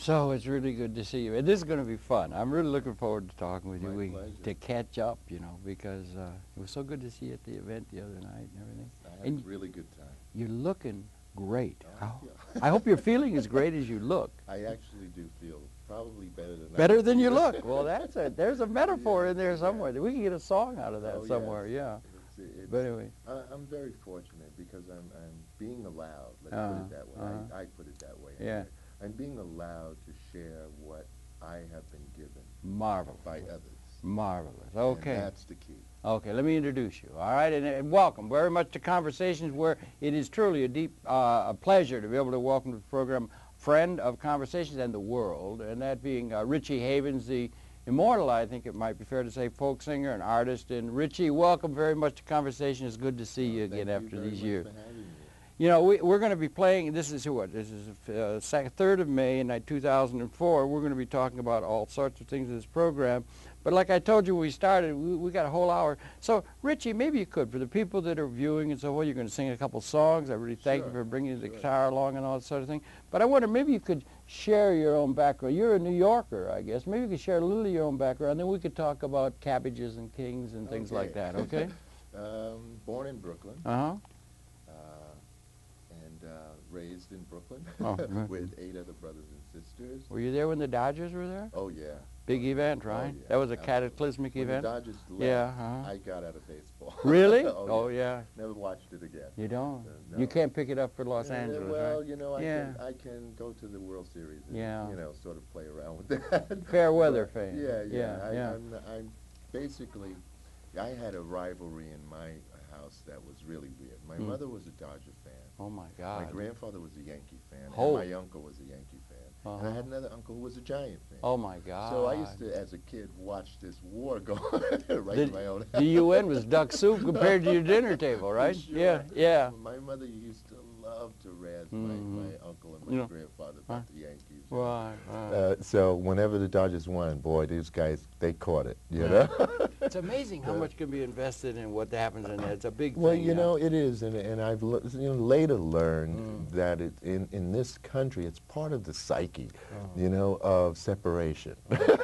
So it's really good to see you. And this is going to be fun. I'm really looking forward to talking with you, to catch up, you know, because it was so good to see you at the event the other night and everything. I had a really good time. You're looking great. Oh, I hope you're feeling as great as you look. I actually do feel probably better than Better than you look. Well, there's a metaphor in there somewhere. We can get a song out of that somewhere, yes. But anyway. I'm very fortunate because I'm being allowed, let's put it that way. I put it that way. Yeah. Anyway. I'm being allowed to share what I have been given. Marvelous. By others. Marvelous. Okay. And that's the key. Okay, let me introduce you. All right, and welcome very much to Conversations, where it is truly a deep pleasure to be able to welcome to the program friend of Conversations and the world, and that being Richie Havens, the immortal, I think it might be fair to say, folk singer and artist. And Richie, welcome very much to Conversations. It's good to see you again after these years. Thank you very much for having me. You know, we're going to be playing, this is what, this is 3rd of May in 2004. We're going to be talking about all sorts of things in this program. But like I told you when we started, we got a whole hour. So, Richie, maybe you could, for the people that are viewing and so forth, you're going to sing a couple songs. I really thank you for bringing the guitar along and all that sort of thing. But I wonder, maybe you could share your own background. You're a New Yorker, I guess. Maybe you could share a little of your own background, then we could talk about cabbages and kings and things like that, okay? Born in Brooklyn. Uh-huh. Raised in Brooklyn with 8 other brothers and sisters. Were you there when the Dodgers were there? Oh, yeah. Big event, right? Oh, yeah. That was a cataclysmic when event? The Dodgers left, I got out of baseball. Really? Oh, yeah. Never watched it again. You don't? No. You can't pick it up for Los Angeles, well, right? you know, I can go to the World Series and, you know, sort of play around with that. Fair weather fan. Yeah. I'm basically, I had a rivalry in my house that was really weird. My mother was a Dodger fan. Oh, my God. My grandfather was a Yankee fan, Oh. and my uncle was a Yankee fan. And I had another uncle who was a Giant fan. Oh, my God. So I used to, as a kid, watch this war go on right in my own house. The UN was duck soup compared to your dinner table, right? Sure. Yeah. My mother used to love to razz my uncle and my grandfather about the Yankees. Right. So whenever the Dodgers won, boy, these guys, they caught it, you know? It's amazing how much can be invested in what happens in that. It's a big thing. Well, you know, it is, and I've later learned that in this country, it's part of the psyche, you know, of separation.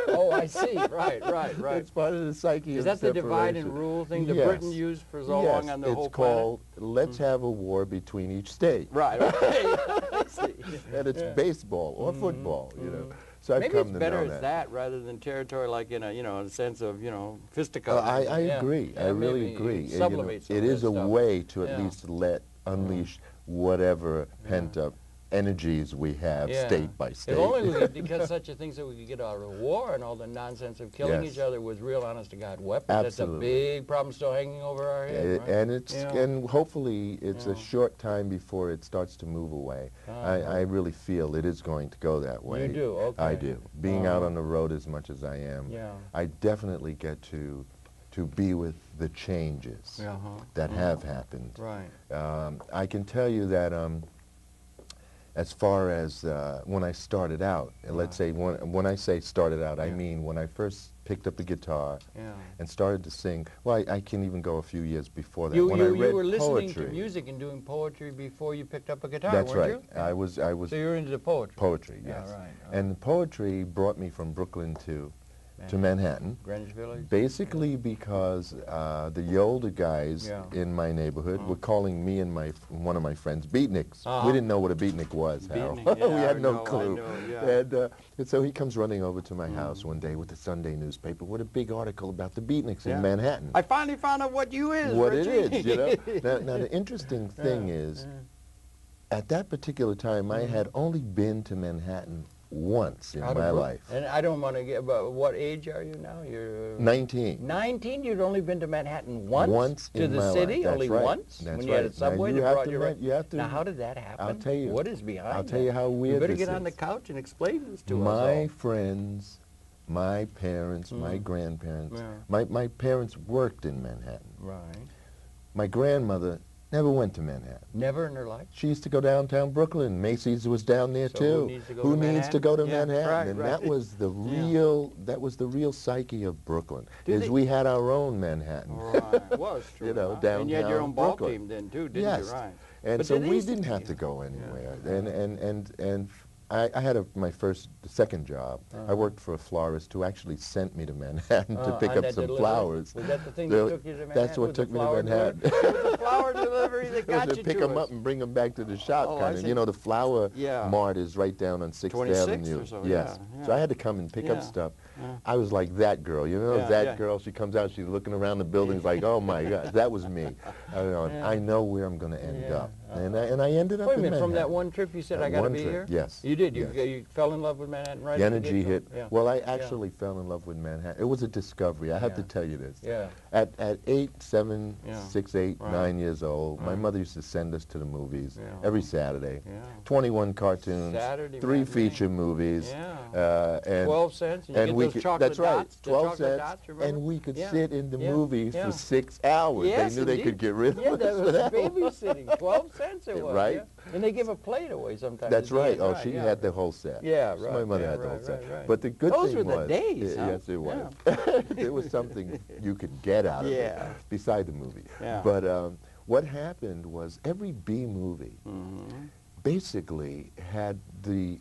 Oh, I see. Right. It's part of the psyche Is of that the separation. divide and rule thing that Britain used for so long on the whole planet? It's called, let's have a war between each state. Right. I see. And it's baseball or football, you know. So I've Maybe come it's to better know as that rather than territory, like in a, in a sense of, fisticuffs. I agree. I really agree. Sublimate it is a way to at least unleash whatever pent-up energies we have state by state. If only we could get such a thing so we could get out of war and all the nonsense of killing each other with real honest-to-God weapons. Absolutely. That's a big problem still hanging over our head, right? And hopefully it's a short time before it starts to move away. I really feel it is going to go that way. You do? Okay. I do. Being out on the road as much as I am, I definitely get to be with the changes that have happened. Right. I can tell you that as far as when I started out, let's say when I say started out, I mean when I first picked up the guitar and started to sing. Well, I can even go a few years before that. You read were listening poetry. to music and doing poetry before you picked up a guitar, That's weren't right. you? I was. So you're into the poetry. Poetry, yes. Yeah, right. And poetry brought me from Brooklyn to Manhattan. Greenwich Village? Basically because the older guys in my neighborhood were calling me and one of my friends beatniks. We didn't know what a beatnik was, Hal. We had no clue. And so he comes running over to my house one day with the Sunday newspaper with a big article about the beatniks in Manhattan. I finally found out what you is, What Richie. it is, you know. Now the interesting thing is, at that particular time, I had only been to Manhattan once in my life. And I don't want to get, but what age are you now? You're 19. 19? You'd only been to Manhattan once? Once to in the my city? life. That's only right. once? That's when you had a subway that brought you right? You have to. Now, how did that happen? I'll tell you. What is behind I'll tell you how weird this is. You better get on the couch and explain this to us My all. friends, my parents, my grandparents, my parents worked in Manhattan. Right. My grandmother never went to Manhattan. Never in her life? She used to go downtown Brooklyn. Macy's was down there too. Who needs to go to Manhattan? Right, and right. that was the real psyche of Brooklyn. We had our own Manhattan. Right. It was true. You know, downtown And you had your own ball Brooklyn. team then too, didn't you? Right. And But so they we used to- didn't have to go anywhere. And I had my second job. I worked for a florist who actually sent me to Manhattan to pick up some flowers. Was that the thing that took you to Manhattan? That's what took me to Manhattan. It was the flower delivery that got you to pick them up and bring them back to the shop, kind of. You know, the flower mart is right down on 6th Avenue. Or so, yes. So I had to come and pick up stuff. I was like that girl, you know, that girl. She comes out, she's looking around the buildings like, oh my God, that was me. I know where I'm going to end up. And I ended up in Manhattan. From that one trip you said, I got to be here? Yes. You did? You fell in love with Manhattan right The energy hit. Well, I actually fell in love with Manhattan. It was a discovery. I have to tell you this. At 8, 7, 6, 8, 9 years old, my mother used to send us to the movies every Saturday. 21 cartoons, 3 feature movies. And 12 cents. And we could, that's right, 12 cents. And we could sit in the movie for 6 hours. Yes, they knew they could get rid of us. That was babysitting. 12 cents it was. Right. And they give a plate away sometimes. That's right. Oh, she had the whole set. Yeah, right. My mother had the whole set. But the good those thing were was, the days. Yes, it was. There was something you could get out of it beside the movie. But what happened was every B movie basically had the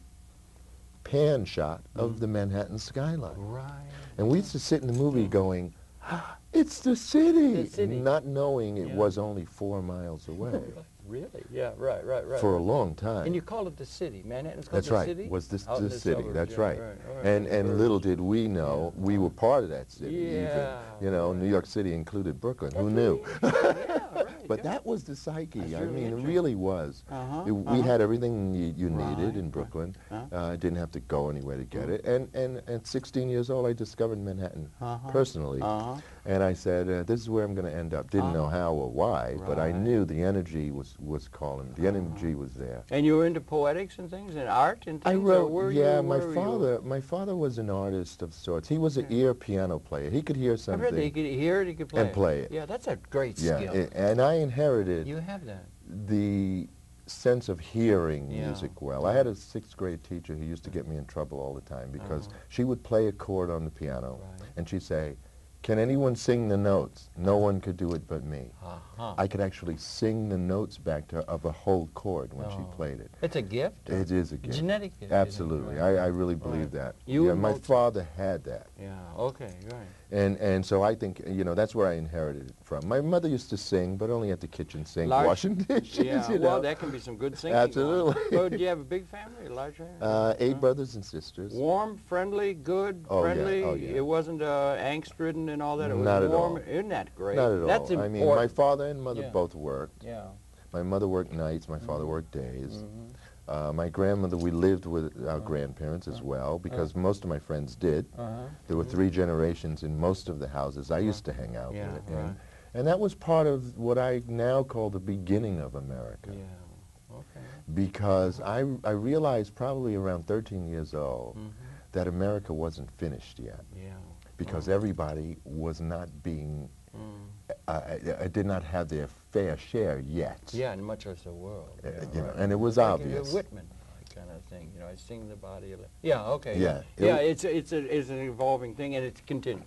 pan shot of the Manhattan skyline. Right. And we used to sit in the movie going, it's the city, not knowing it was only 4 miles away. Really? Yeah, right. For a long time. And you called it the city. Manhattan's called the city? That's right. Was this the city? Suburbs. That's right. And little did we know, we were part of that city. Even. You know, New York City included Brooklyn. Who knew? But that was the psyche. I mean, it really was. We had everything you needed in Brooklyn. Didn't have to go anywhere to get it. And at 16 years old, I discovered Manhattan personally. And I said, this is where I'm going to end up. Didn't know how or why, but I knew the energy was calling. The energy was there. And you were into poetics and things, and art and things? I wrote, my father was an artist of sorts. He was an ear piano player. He could hear something. I read that he could hear it, he could play and play it. Yeah, that's a great skill. And I inherited you have that. The sense of hearing music well. I had a 6th grade teacher who used to get me in trouble all the time because she would play a chord on the piano and she'd say, can anyone sing the notes? No one could do it but me. I could actually sing the notes back to her of a whole chord when she played it. It's a gift? It is a gift. Genetic gift. Absolutely. I really believe that. My father had that. Yeah, okay, right. And so I think, you know, that's where I inherited it from. My mother used to sing, but only at the kitchen sink, washing dishes, you know. Well, that can be some good singing. Absolutely. So, do you have a big family, a large family? 8 brothers and sisters. Warm, friendly, good, friendly? Yeah. Oh, yeah. It wasn't angst-ridden and all that? It was not warm. at all. Isn't that great? Not at all. That's important. I mean, my father and mother both worked. Yeah. My mother worked nights, my father worked days. My grandmother, we lived with our grandparents as well, because most of my friends did. There were 3 generations in most of the houses I used to hang out with. And that was part of what I now call the beginning of America. Yeah. Okay. Because I realized probably around 13 years old that America wasn't finished yet. Yeah. Because everybody was not being, did not have their fair share yet. Yeah, and much as the world. You know, and it was obvious. Whitman kind of thing, you know, I sing the body. Yeah, okay. Yeah. It's an evolving thing, and it's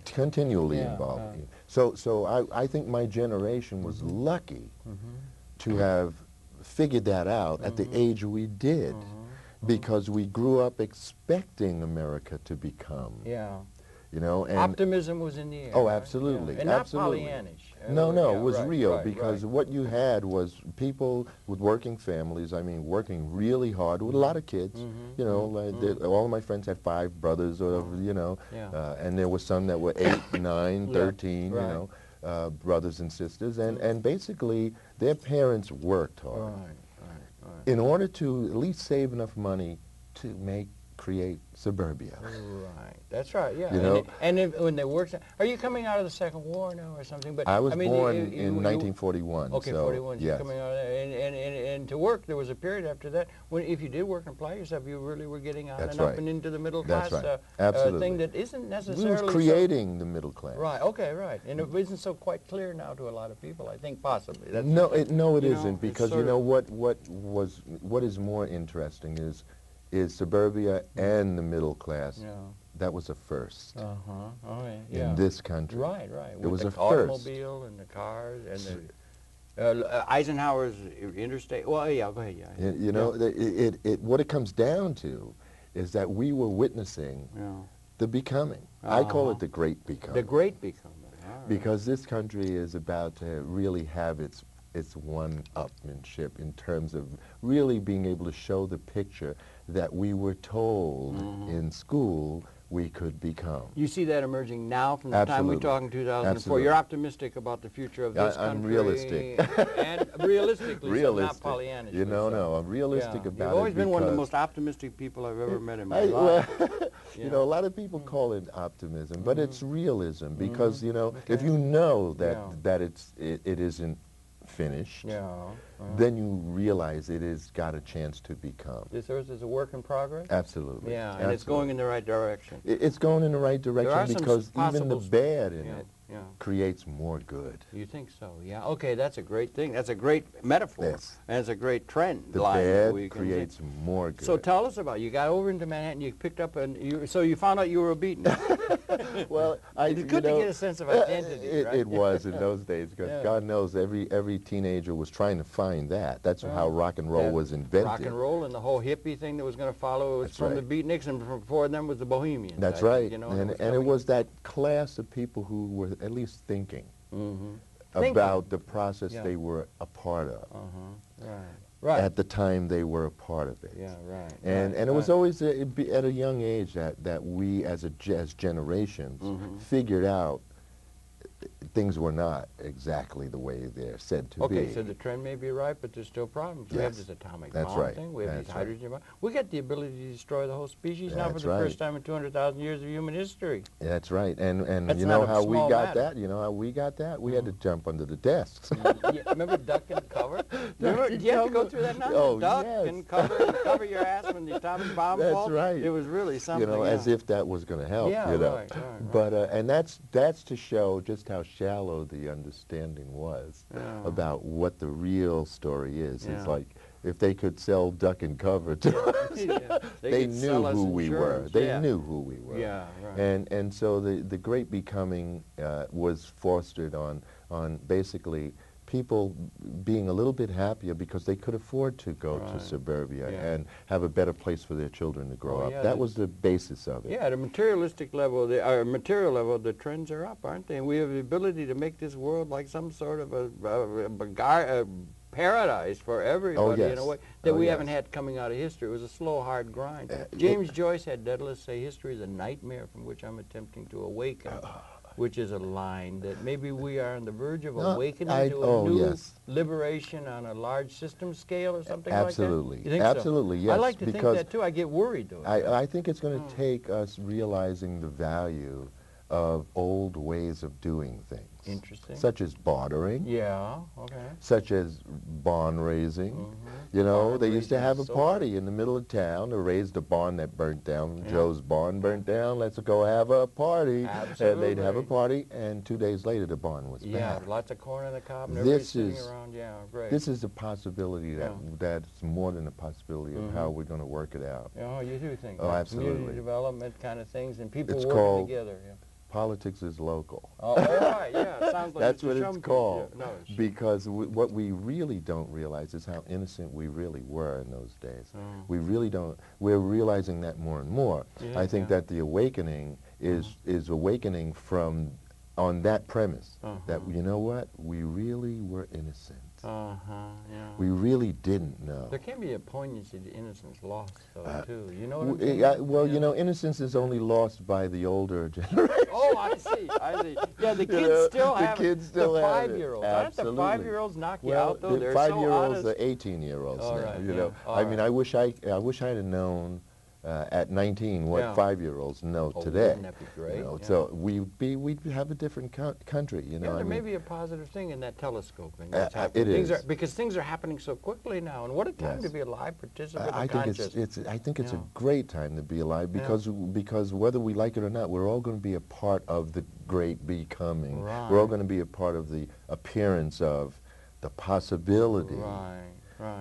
continually evolving. So I think my generation was lucky to have figured that out at the age we did, because we grew up expecting America to become. Yeah. You know, and optimism was in the air. Oh, absolutely. Yeah. And absolutely. not Pollyannish. No, it was real, because what you had was people with working families, I mean, working really hard with a lot of kids. You know, all of my friends had 5 brothers, or you know, and there were some that were 8, 9, 13, you know, brothers and sisters, and basically their parents worked hard in order to at least save enough money to create suburbia. Right, that's right. Yeah, you know, when they worked, are you coming out of the Second War now or something? But I was born in 1941. Okay, so, 41. Yes. Coming out, and to work, there was a period after that when, if you did work and apply yourself, you really were getting on and up and into the middle class. Absolutely. Thing that isn't necessarily. We were creating the middle class. Right. Okay. Right. And it isn't so quite clear now to a lot of people. I think possibly. That's no, it isn't, because you know what is more interesting is suburbia and the middle class. Yeah. That was a first in this country. Right. It was a first. The automobile and the cars and the Eisenhower's interstate. Well, yeah, go ahead. Yeah. You know, what it comes down to is that we were witnessing the becoming. I call it the great becoming. The great becoming. Because this country is about to really have its one-upmanship in terms of really being able to show the picture that we were told in school we could become. You see that emerging now from the time we talked in 2004. Absolutely. You're optimistic about the future of this country. I'm realistic. And realistically, so not Pollyannish. You know, no, I'm realistic about it. You've always been one of the most optimistic people I've ever met in my life. Well, you know, a lot of people call it optimism, but it's realism because, you know, if you know that it isn't finished, then you realize it has got a chance to become. This earth is a work in progress? Absolutely. Yeah, and it's going in the right direction. It's going in the right direction because even the bad in it yeah. creates more good. You think so? Yeah. Okay, that's a great thing. That's a great metaphor. Yes. And it's a great trend. The bad creates more good. So tell us about it. You got over into Manhattan, you picked up, so you found out you were a beatnik. Well, it's good to get a sense of identity, right? It was in those days, because God knows every teenager was trying to find that. That's how rock and roll was invented. Rock and roll and the whole hippie thing that was going to follow was from the beatniks, and before them was the bohemians. That's right. You know, and it was that class of people who were at least thinking about the process they were a part of. Right. At the time they were a part of it. Yeah, right. And it was always at a young age that we as generations figured out things were not exactly the way they're said to be. Okay, so the trend may be right, but there's still problems. We have this atomic bomb thing. We have these hydrogen bombs. We got the ability to destroy the whole species now for the first time in 200,000 years of human history. That's right. And you know how we got that? You know how we got that? We had to jump under the desks. Remember duck and cover? Remember, you have to go through that now? Oh, duck and cover your ass when the atomic bomb falls? That's right. It was really something. You know, as if that was going to help. Yeah, you know. Right. But and that's to show just how shallow the understanding was about what the real story is. It's like if they could sell duck and cover to us, they knew who we were. They knew who we were. Yeah, right. And so the great becoming was fostered on basically people being a little bit happier because they could afford to go to suburbia and have a better place for their children to grow up. That was the basis of it. Yeah, at a materialistic level, material level, the trends are up, aren't they? And we have the ability to make this world like some sort of a paradise for everybody in a way that we haven't had coming out of history. It was a slow, hard grind. James Joyce had Daedalus say, history is a nightmare from which I'm attempting to awaken. Which is a line that maybe we are on the verge of awakening to a new liberation on a large system scale or something like that? Absolutely. You think Absolutely, so? yes. I like to think that too. I get worried though. I think it's going to take us realizing the value of old ways of doing things. Interesting. Such as bartering. Yeah, okay. Such as barn raising. You know, they used to have a party in the middle of town to raise the barn that burnt down. Joe's barn burnt down. Let's go have a party. Absolutely. And they'd have a party, and 2 days later the barn was back. Yeah, lots of corn on the cob and everybody sitting around. Yeah, great. This is a possibility that's more than a possibility of how we're going to work it out. Oh, you do think that? Oh, absolutely. Community development kind of things and people working together. Politics is local. Oh, right, yeah. It sounds like that's what it's called. Yeah, because what we really don't realize is how innocent we really were in those days. We really don't. We're realizing that more and more. I think that the awakening is awakening from on that premise that, you know what, we really were innocent. We really didn't know. There can be a poignancy to innocence lost, though, too. You know what I'm saying? Well, you know, innocence is only lost by the older generation. Oh, I see. Yeah, the kids still have it. The 5-year-olds. Aren't the 5-year-olds knock you out, though? They're so honest. 5-year-olds are 18-year-olds now, you know. I mean, I wish I had known at 19 what 5-year-olds know today. Wouldn't that be great? You know, so we'd have a different country, you know. Yeah, there may be a positive thing in that telescoping. It is. Because things are happening so quickly now, and what a time to be alive, participant, I think it's a great time to be alive because whether we like it or not, we're all going to be a part of the great becoming. We're all going to be a part of the appearance of the possibility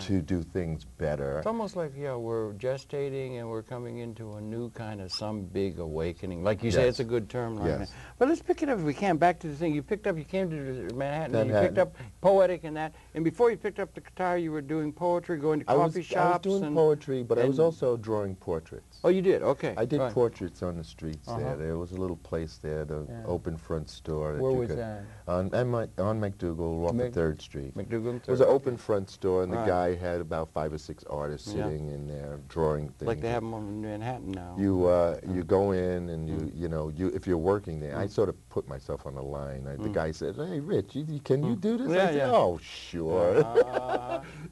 to do things better. It's almost like, yeah, we're gestating and we're coming into a new kind of some big awakening. Like you say, it's a good term. Like but let's pick it up if we can. Back to the thing you picked up. You came to Manhattan. And you picked up poetic and that. And before you picked up the guitar, you were doing poetry, going to coffee shops. I was doing poetry, but I was also drawing portraits. Oh, you did? Okay. I did portraits on the streets there. There was a little place there, the open front store. Where was that? On McDougal, off of 3rd Street. McDougal. It was an open front store, and the guy had about 5 or 6 artists sitting in there drawing things. Like they have them in Manhattan now. You go in and if you're working there, I sort of put myself on the line. The guy said, "Hey, Rich, can you do this?" I said, "Oh, sure."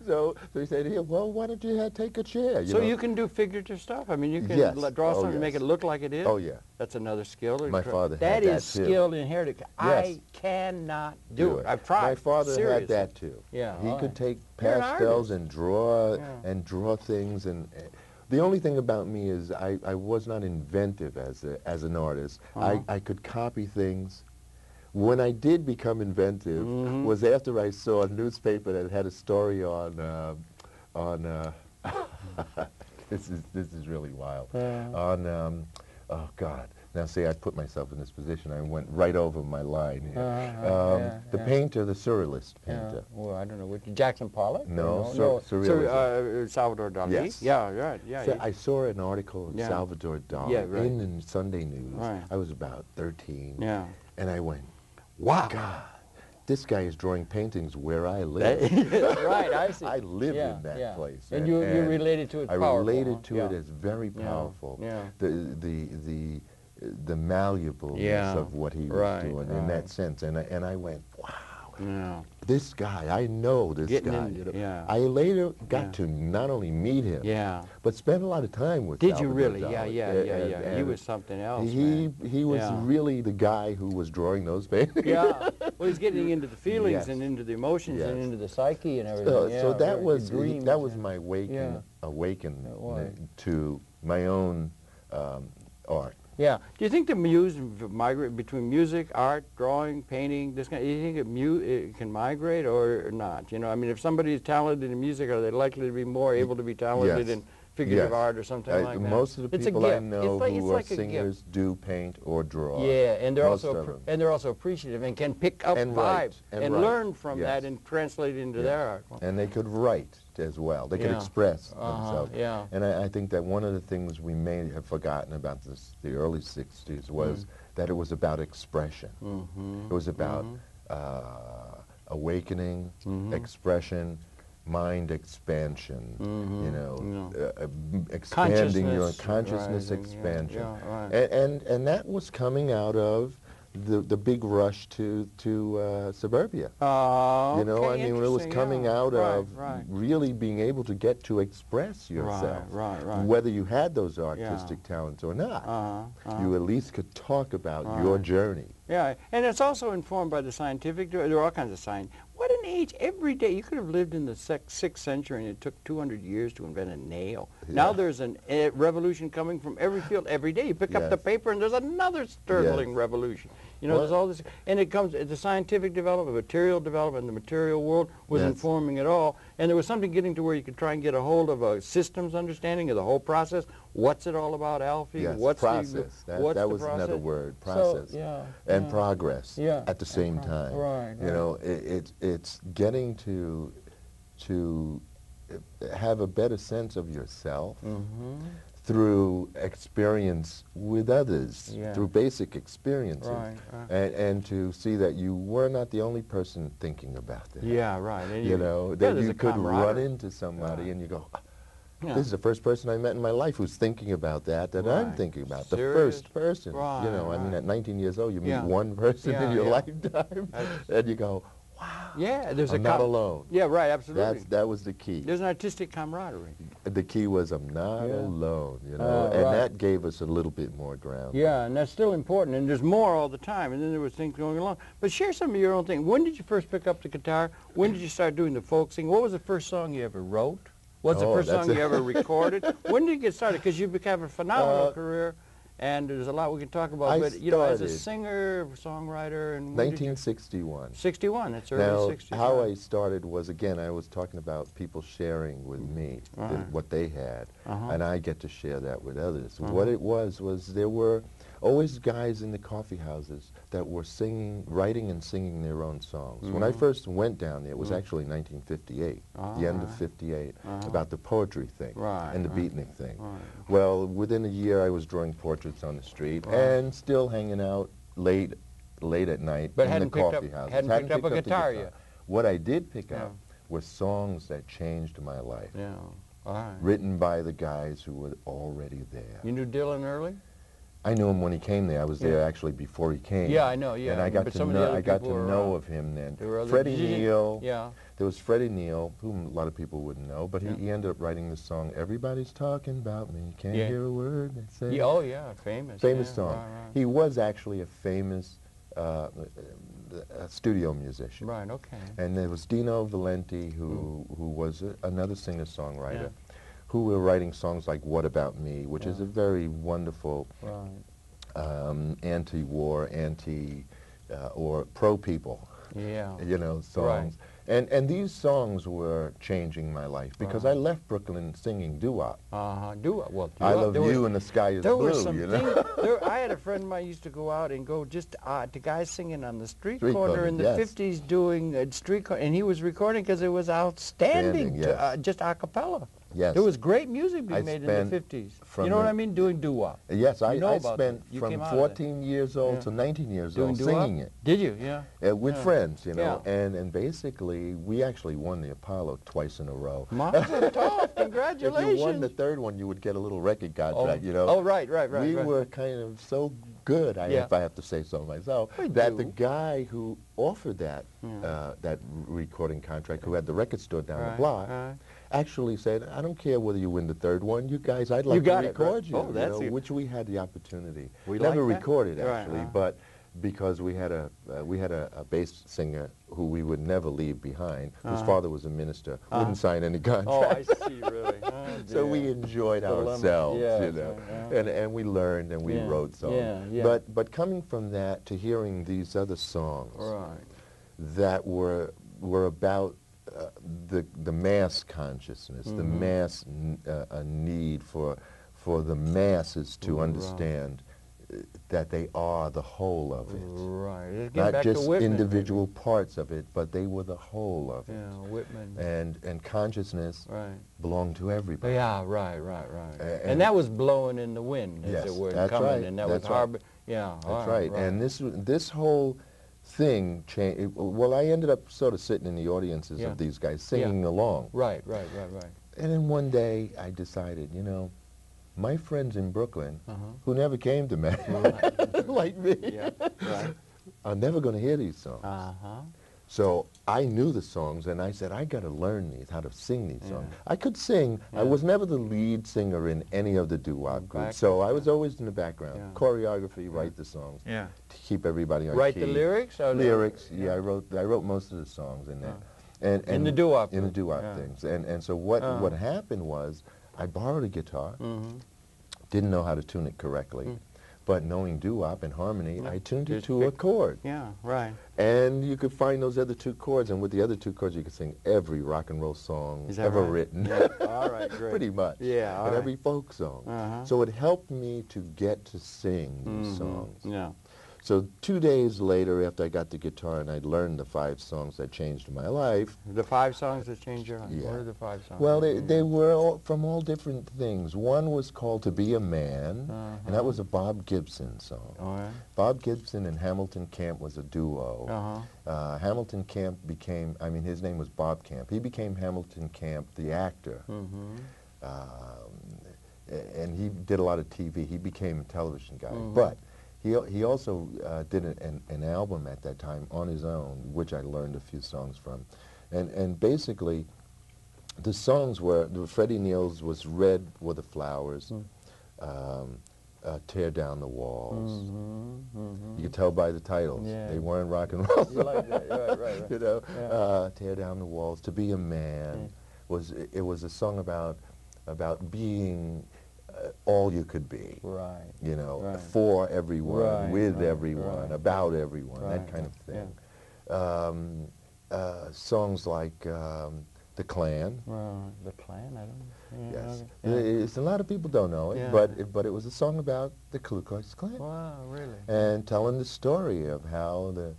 So he said, "Here, well, why don't you take a chair?" So you can do figurative stuff. I mean, you can draw something and make it look like it is. Oh yeah. That's another skill. My father had that too. That is skill inherited. I cannot do it. I've tried. My father had that too. Yeah. He could take pastels and draw things, and the only thing about me is I was not inventive as an artist. I could copy things. When I did become inventive was after I saw a newspaper that had a story on this is really wild on oh God. Now, see, I put myself in this position. I went right over my line here. The painter, the surrealist painter. Well, I don't know. Jackson Pollock? No, surrealism. Salvador Dali? Yes. Yeah, right. Yeah. So I saw an article of Salvador Dali in the Sunday News. Right. I was about 13. Yeah. And I went, wow. God, this guy is drawing paintings where I live. Right, I see. I lived in that place. And you related to it powerful. I related to it as very powerful. Yeah. The malleableness of what he was doing in that sense. And I went, wow, this guy, I know this guy. I later got to not only meet him, but spend a lot of time with him. Did you really? Yeah. He was something else, He was really the guy who was drawing those paintings. Well, he's getting into the feelings and into the emotions and into the psyche and everything. So that was my awakening to my own art. Yeah. Do you think the muse migrate between music, art, drawing, painting, this kind? Do you think it can migrate or not? I mean, if somebody is talented in music, are they likely to be more able to be talented in figurative art or something like that? Most of the people I know who are singers do paint or draw. Yeah, and they're also appreciative and can pick up vibes and learn from that and translate it into their art. And they could write as well. They could express themselves. And I think that one of the things we may have forgotten about the early 60s was that it was about expression. It was about awakening, expression, mind expansion, expanding your consciousness expansion. And that was coming out of the big rush to suburbia. I mean, it was coming out of really being able to get to express yourself. Whether you had those artistic talents or not, you at least could talk about your journey. Yeah, and it's also informed by the scientific. There are all kinds of science. What an age! Every day you could have lived in the 6th century, and it took 200 years to invent a nail. Now there's a revolution coming from every field every day. You pick up the paper, and there's another startling revolution. There's all this, and it comes. The scientific development, material development, the material world was informing it all, and there was something getting to where you could try and get a hold of a systems understanding of the whole process. What's it all about, Alfie? Yes, what's process. That was process? Another word, process. So, and progress at the same time. It's getting to have a better sense of yourself through experience with others, through basic experiences, and to see that you were not the only person thinking about that. And that you could run into somebody and you go, this is the first person I met in my life who's thinking about that I'm thinking about. The first person. I mean, at 19 years old, you meet one person in your lifetime, and you go, wow. Yeah, I'm not alone. Yeah, right, absolutely. That was the key. There's an artistic camaraderie. The key was I'm not alone, and that gave us a little bit more ground. Yeah, and that's still important, and there's more all the time, and then there was things going along. But share some of your own thing. When did you first pick up the guitar? When did you start doing the folk singing? What was the first song you ever wrote? What's the first song you ever recorded? When did you get started? Because you've become a phenomenal career. and there's a lot we can talk about. But you know, as a singer, songwriter, and 1961. 61. That's early 60s. Now, how I started was, again, I was talking about people sharing with me what they had, and I get to share that with others. What it was there were always guys in the coffee houses that were singing, writing and singing their own songs. When I first went down there, it was actually 1958, the end of 58, about the poetry thing and the beatnik thing. Well, within a year I was drawing portraits on the street and still hanging out late at night in the coffee houses. Hadn't picked up a guitar yet. What I did pick up were songs that changed my life, written by the guys who were already there. You knew Dylan early? I knew him when he came there. I was there actually before he came. Yeah, I know. Yeah, and I got to know of him then. Freddie Neal. Yeah. There was Freddie Neal, whom a lot of people wouldn't know, but he ended up writing the song "Everybody's Talking About Me, Can't Hear a Word They Say." Yeah, oh yeah, famous. Famous song. He was actually a famous studio musician. Right. Okay. And there was Dino Valenti, who was another singer-songwriter. Who were writing songs like "What About Me," which is a very wonderful anti-war, or pro-people, you know, songs. And these songs were changing my life because I left Brooklyn singing doo-wop. Doo-wop. Well, doo-wop. I Love You and the Sky Is Blue, you know. I had a friend of mine used to go out and go just to guys singing on the street corner in the 50s doing street corner, and he was recording because it was outstanding, just a cappella. Yes. There was great music being made in the 50s. You know what I mean? Doing doo-wop. Yes, I spent from 14 years old to 19 years old singing it. Did you? Yeah. With friends, you know. And basically, we actually won the Apollo twice in a row. Mazel tov, congratulations. If you won the third one, you would get a little record contract, you know. Oh, right. We were kind of so good, if I have to say so myself, that the guy who offered that that recording contract, who had the record store down the block, actually said, "I don't care whether you win the third one, you guys, I'd like to record you." Oh, that's which we had the opportunity. We never recorded actually, but because we had a bass singer who we would never leave behind, whose father was a minister, wouldn't sign any contract. Oh, I see, really. So we enjoyed ourselves, you know, and we learned and we wrote songs. But coming from that to hearing these other songs that were about the mass consciousness, the mass need for the masses to understand that they are the whole of it. Right. Not just individual parts of it, but they were the whole of it. Yeah, Whitman. And consciousness belonged to everybody. Yeah, right. And that was blowing in the wind, as it were, coming, and that was hard. Yeah, that's right. And this whole thing changed. Well, I ended up sort of sitting in the audiences of these guys singing along. Right. And then one day I decided, you know, my friends in Brooklyn, who never came to me, like me, are never going to hear these songs. So I knew the songs, and I said, I got to learn these, how to sing these songs. I could sing. I was never the lead singer in any of the doo-wop groups, so I was always in the background. Choreography, write the songs, to keep everybody on key. Write the lyrics? Or lyrics, I wrote most of the songs in there. And in the doo-wop? In the doo-wop things. And so what happened was, I borrowed a guitar, didn't know how to tune it correctly, but knowing doo-wop and harmony, I tuned it to a chord. Yeah, right. And you could find those other two chords, and with the other two chords, you could sing every rock and roll song ever written. Yeah. All right, great. Pretty much. Yeah, and every folk song. So it helped me to get to sing these songs. Yeah. So 2 days later, after I got the guitar and I'd learned the 5 songs that changed my life. The 5 songs that changed your life? Yeah. What are the 5 songs? Well, they were from all different things. One was called To Be a Man, and that was a Bob Gibson song. All right. Bob Gibson and Hamilton Camp was a duo. Hamilton Camp became, his name was Bob Camp. He became Hamilton Camp, the actor. And he did a lot of TV. He became a television guy. But he also did an album at that time on his own, which I learned a few songs from. And basically, the songs were, Freddie Neal's was Red Were the Flowers, Tear Down the Walls. You could tell by the titles. They weren't rock and roll songs. You like that, right. You know, Tear Down the Walls, To Be a Man, was a song about being all you could be. Right. You know, Right. for everyone, Right, with right, everyone, right. about everyone, Right, that kind of thing. Yeah. Songs like The Klan. Well, the Klan, I don't know. Yes. Okay. Yeah. It's, a lot of people don't know it, Yeah. but it was a song about the Ku Klux Klan. Wow, really? And telling the story of how there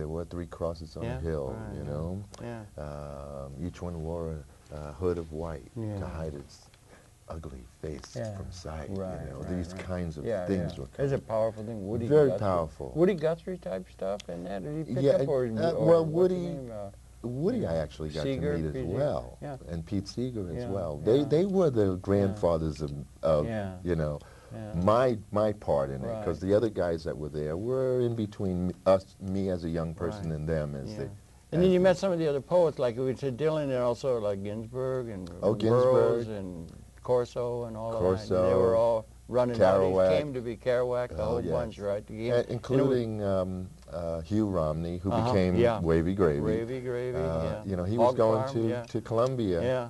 were 3 crosses on a hill, right, you know. Yeah. Each one wore a hood of white Yeah. to hide its ugly face from sight. Right, you know, right, these right. kinds of Yeah, things yeah. were It's a powerful thing. Woody very Guthrie. powerful. Woody Guthrie type stuff in that? Did he pick Yeah, up or well, what's his Woody. name? Woody, Yeah. I actually got Seeger, to meet as Pete Seeger. well, Yeah. and Pete Seeger as Yeah, well. yeah. They were the grandfathers of Yeah. you know, Yeah. my part in it, Right. because the other guys that were there were in between me as a young person, Right. and them as Yeah. they. And then you met some of the other poets, like we said Dylan, and also like Ginsberg and Ginsberg. Burroughs and Corso and all of that. Corso, And they were all running Kerouac. Came to be Kerouac, the whole yes. bunch, right? Including Hugh Romney, who became yeah. Wavy Gravy. Wavy Gravy, yeah. You know, he Hog was going Farm, to Columbia. Yeah.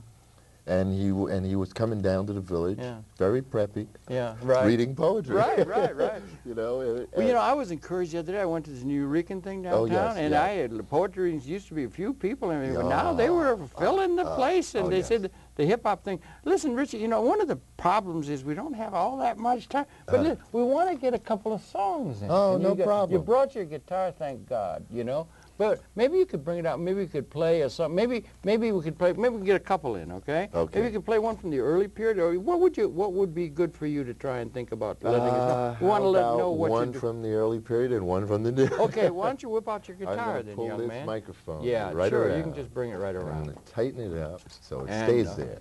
And he was coming down to the village, very preppy, Right. reading poetry. Right. You know. Well, you know, I was encouraged the other day. I went to this New Eurekan thing downtown, and I had poetry used to be a few people, and but now they were filling the place, and they said the hip hop thing. Listen, Richie, you know, one of the problems is we don't have all that much time, but listen, we want to get a couple of songs in. Oh, no problem. You brought your guitar, thank God, you know. But maybe you could bring it out. Maybe we could play a song. Maybe we could play. Maybe we can get a couple in. Okay. Okay. Maybe we could play one from the early period. Or what would be good for you to try and think about letting us know? We want to let know what one you do. from the early period and one from the new. Okay. Why don't you whip out your guitar I'm then, pull young this man? microphone. Yeah. Right sure. around. You can just bring it right I'm around. going to tighten it up so it And, stays there.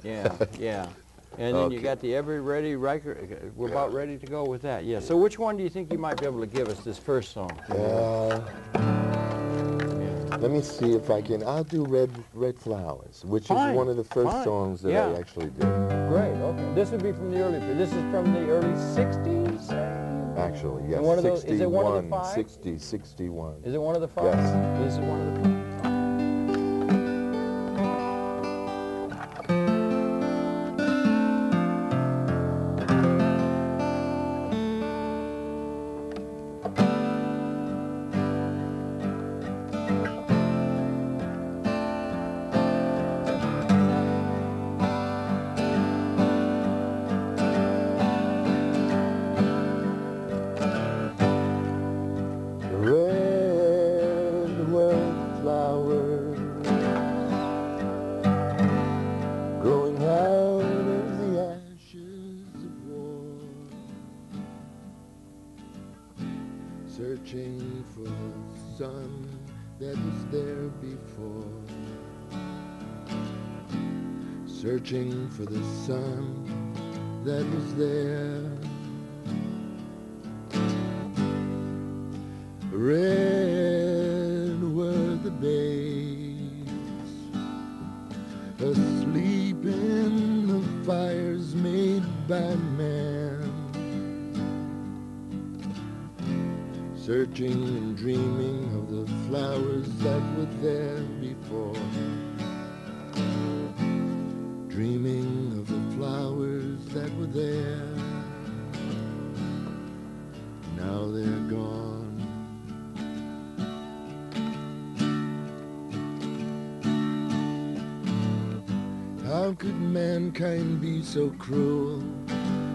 Yeah. And then you got the Every Ready Riker. We're about ready to go with that. Yeah. So which one do you think you might be able to give us this first song? Let me see if I can. I'll do Red Flowers, which is one of the first songs that I actually did. Great. Okay. This would be from the early. This is from the early '60s. Actually, yes. And one of those, 61, is it one of the 5? 60, 61. Is it one of the 5? Yes. This is one of the 5. Searching for the sun that was there before. Searching for the sun that was there. Red were the babes, asleep in the fires made by man. Searching and dreaming of the flowers that were there before. Dreaming of the flowers that were there. Now they're gone. How could mankind be so cruel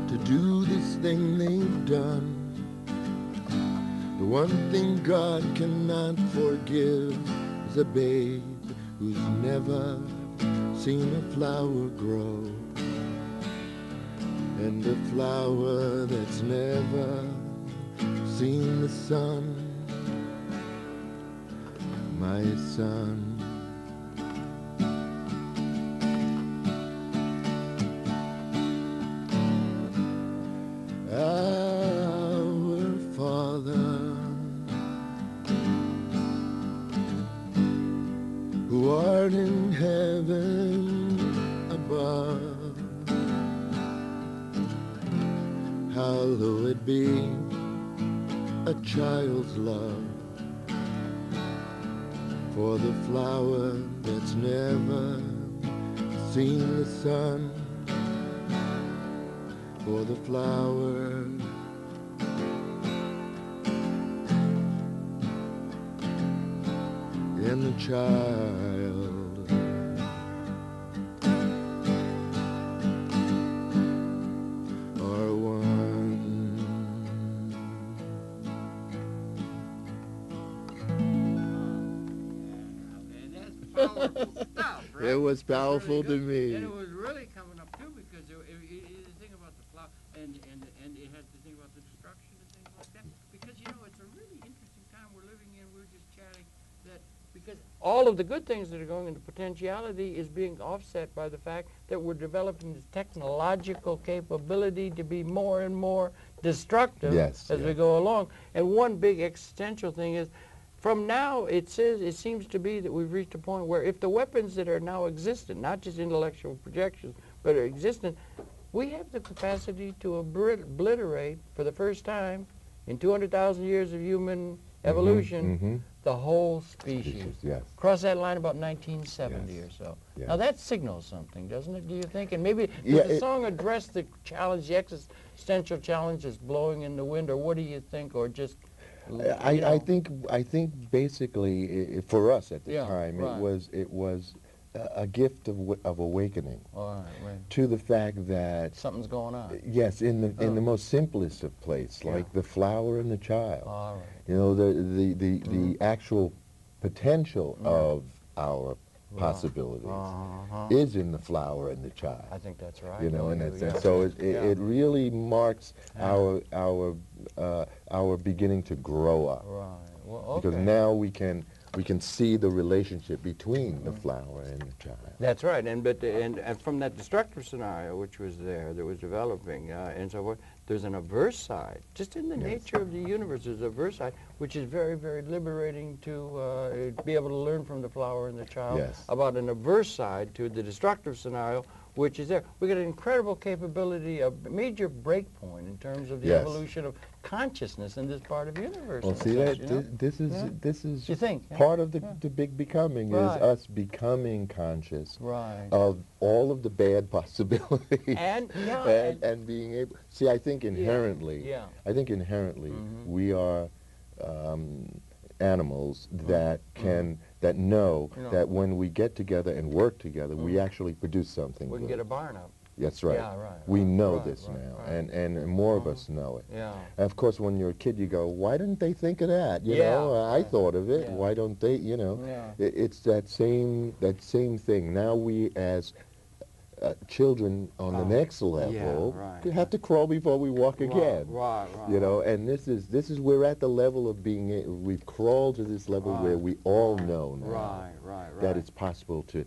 to do this thing they've done? The one thing God cannot forgive is a babe who's never seen a flower grow, and a flower that's never seen the sun. My son. Our Father, who art in heaven above, hallowed be a child's love for the flower that's never seen the sun. for the flower and the child. Are one. Powerful stuff, right? It was powerful really to me. And it was really coming up too, because you think about the flower, and it had to think about the destruction and things like that. Because it's a really interesting time we're living in. We're just chatting that because all of the good things that are going into potentiality is being offset by the fact that we're developing this technological capability to be more and more destructive as we go along. And one big existential thing is, from now, it seems to be that we've reached a point where if the weapons that are now existent, not just intellectual projections, but are existent, we have the capacity to obliterate, for the first time in 200,000 years of human evolution, the whole species. Cross that line about 1970 or so. Now that signals something, doesn't it, do you think? And maybe does the song address the challenge, the existential challenge is blowing in the wind, or what do you think, or just... I think basically for us at the time it was a gift of awakening to the fact that something's going on. Yes, in the most simplest of places, like the flower and the child. All right. The actual potential of our possibilities is in the flower and the child. I think that's right. And so it really marks our beginning to grow up. Right. Well, okay. Because now we can see the relationship between the flower and the child. That's right. And from that destructive scenario which was there, that was developing, and so forth, there's an averse side. Just in the nature of the universe, there's a averse side, which is very, very liberating to be able to learn from the flower and the child about an averse side to the destructive scenario, which is there. We got an incredible capability, a major break point in terms of the evolution of consciousness in this part of the universe. Well, see, this is you think, part of the big becoming, is us becoming conscious of all of the bad possibilities and being able. See, I think inherently, we are animals that know that when we get together and work together, we actually produce something. We can get a barn up. That's right. Yeah, right. We know this now, and more of us know it. Yeah. And of course, when you're a kid, you go, "Why didn't they think of that? You know, I thought of it. Why don't they? You know, it's that same thing. Now we as children on the next level have to crawl before we walk again. You know, and this is we're at the level of being we've crawled to this level where we all know now that it's possible to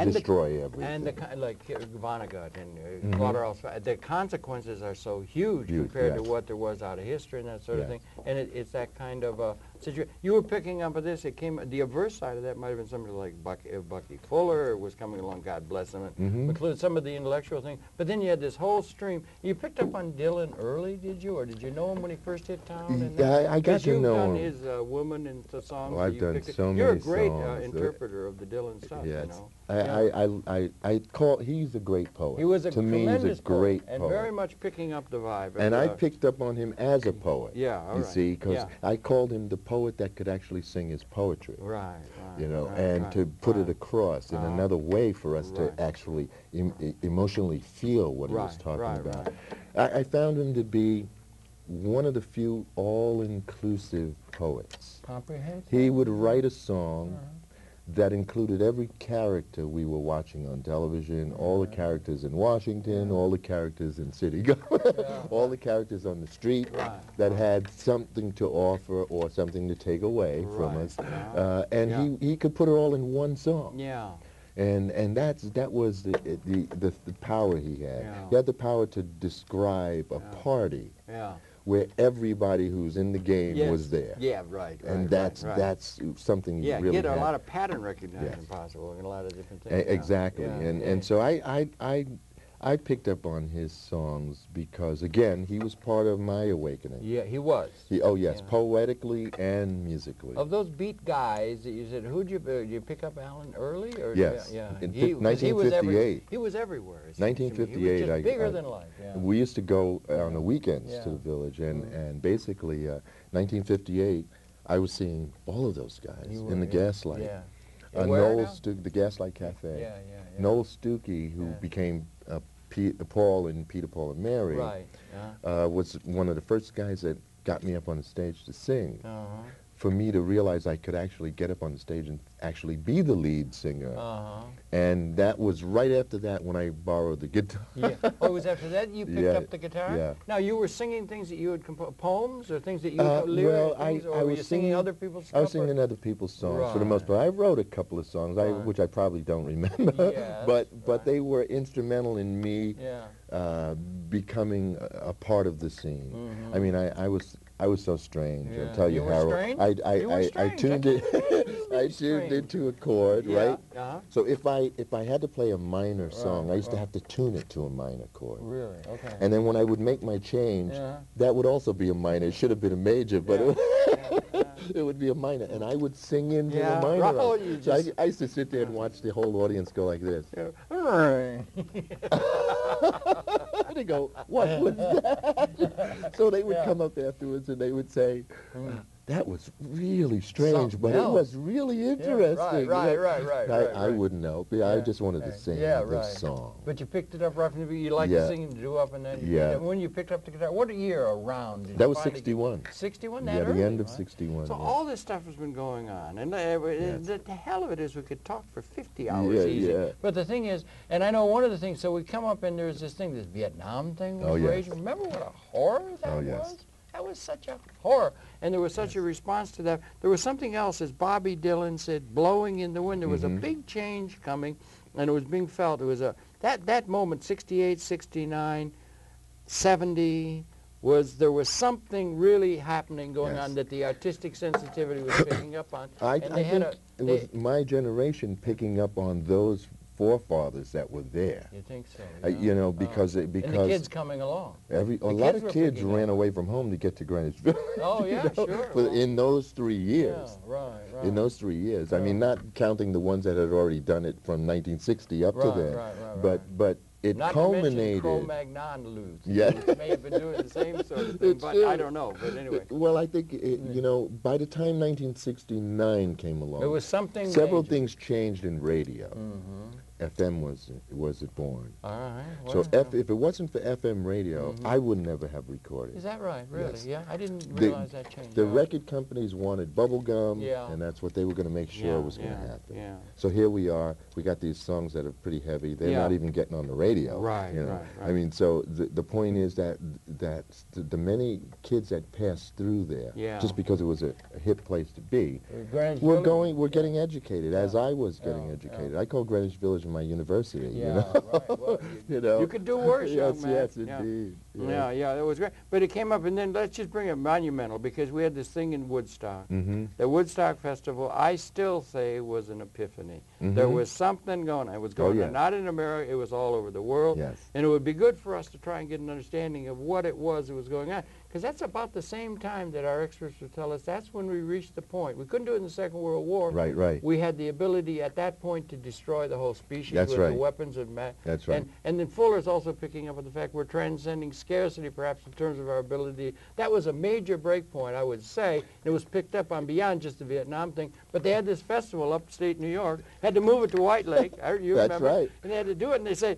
destroy everything. And like Vonnegut and Claude, the consequences are so huge compared to what there was out of history and that sort of thing. And it's that kind of situation. You were picking up on this. It came. The averse side of that might have been somebody like Bucky Fuller was coming along. God bless him, and included some of the intellectual things. But then you had this whole stream. You picked up on Dylan early, did you, or did you know him when he first hit town? I got to know him. You've done his Woman and the songs. Oh, I've done so many songs. You're a great interpreter of the Dylan stuff. Yes. You know. I call. He's a great poet. He was a tremendous poet, poet, and very much picking up the vibe. And I picked up on him as a poet. You see, because I called him the poet that could actually sing his poetry. You know, and to put it across in another way for us to actually emotionally feel what he was talking about. I found him to be one of the few all-inclusive poets. Comprehensive. He would write a song that included every character we were watching on television, all the characters in Washington, all the characters in city government, all the characters on the street that had something to offer or something to take away from us. And he could put it all in one song. And that was the power he had. He had the power to describe a party where everybody who's in the game was there. And that's something you really get a lot of pattern recognition possible in a lot of different things. Exactly. And so I I picked up on his songs because, again, he was part of my awakening. Yeah, he was. Oh, yes, poetically and musically. Of those beat guys that you said, who'd you pick up Alan early? Or, yes, yeah. In 1958. He was everywhere. 1958. He was just bigger than life. Yeah. We used to go on the weekends to the village, and basically, 1958, I was seeing all of those guys in the Gaslight. Yeah. Noel Stuckey, the Gaslight Cafe. Yeah. Noel Stuckey, who became Paul and Peter, Paul, and Mary, was one of the first guys that got me up on the stage to sing. For me to realize I could actually get up on the stage and actually be the lead singer. And that was right after that when I borrowed the guitar. Oh, it was after that you picked up the guitar? Yeah. Now, you were singing things that you had composed, poems or things that you lyrics, or were you singing other people's stuff? I was singing other people's songs for the most part. I wrote a couple of songs, which I probably don't remember, but they were instrumental in me becoming a part of the scene. I mean, I was so strange. I'll tell you, Harold. I tuned it. I tuned into a chord, right? So if I had to play a minor song, I used to have to tune it to a minor chord. Really? Okay. And then when I would make my change, that would also be a minor. It should have been a major, but it would be a minor, and I would sing into the minor. So I used to sit there and watch the whole audience go like this. They go, what was that? So they would come up afterwards and they would say, that was really strange, but it was really interesting. Right. I wouldn't know. I just wanted to sing this song. But you picked it up right from the beginning. You liked to sing and do up, and then when you picked up the guitar, what year around? That was 61. 61? Yeah, the end of 61. So all this stuff has been going on, and the hell of it is we could talk for 50 hours easy. But the thing is, and I know one of the things, so we come up and there's this thing, this Vietnam thing was raging. Remember what a horror that was? That was such a horror, and there was such a response to that. There was something else, as Bobby Dylan said, blowing in the wind. There was a big change coming, and it was being felt. It was that moment, 68, 69, 70, there was something really happening going on that the artistic sensitivity was picking up on. I think it was my generation picking up on those forefathers that were there. You think so? You know, because and the kids coming along. A lot of kids ran away from home to get to Greenwich Village. Oh yeah, sure. In those 3 years. Yeah, right. In those 3 years. I mean, not counting the ones that had already done it from 1960 up to then. But it culminated. Cro-Magnon Lutz. May have been doing the same sort of thing, but I don't know. But anyway. Well, I think you know, by the time 1969 came along, there was something. Several things changed in radio. FM was born. All right. So if it wasn't for FM radio, I would never have recorded. Is that right? Really? Yes. Yeah. I didn't realize that changed. The record companies wanted bubble gum, and that's what they were going to make sure was going to happen. Yeah. So here we are. We got these songs that are pretty heavy. They're not even getting on the radio. Right. You know? I mean, so the point is that the many kids that passed through there, just because it was a hip place to be, we're getting educated. As I was getting educated, I call Greenwich Village my university. You know? Right. Well, you could do worse, young man. Yes, indeed. Yeah, that was great. But it came up, and then let's just bring it monumental, because we had this thing in Woodstock. The Woodstock Festival, I still say, was an epiphany. There was something going on. It was going on, not in America, it was all over the world. And it would be good for us to try and get an understanding of what it was that was going on. Because that's about the same time that our experts would tell us that's when we reached the point. We couldn't do it in the Second World War. Right. We had the ability at that point to destroy the whole species with the weapons of mass. That's right. And then Fuller's also picking up on the fact we're transcending scarcity perhaps in terms of our ability. That was a major break point, I would say. And it was picked up on beyond just the Vietnam thing. But they had this festival upstate New York, had to move it to White Lake. You That's remember? Right. And they had to do it, and they say,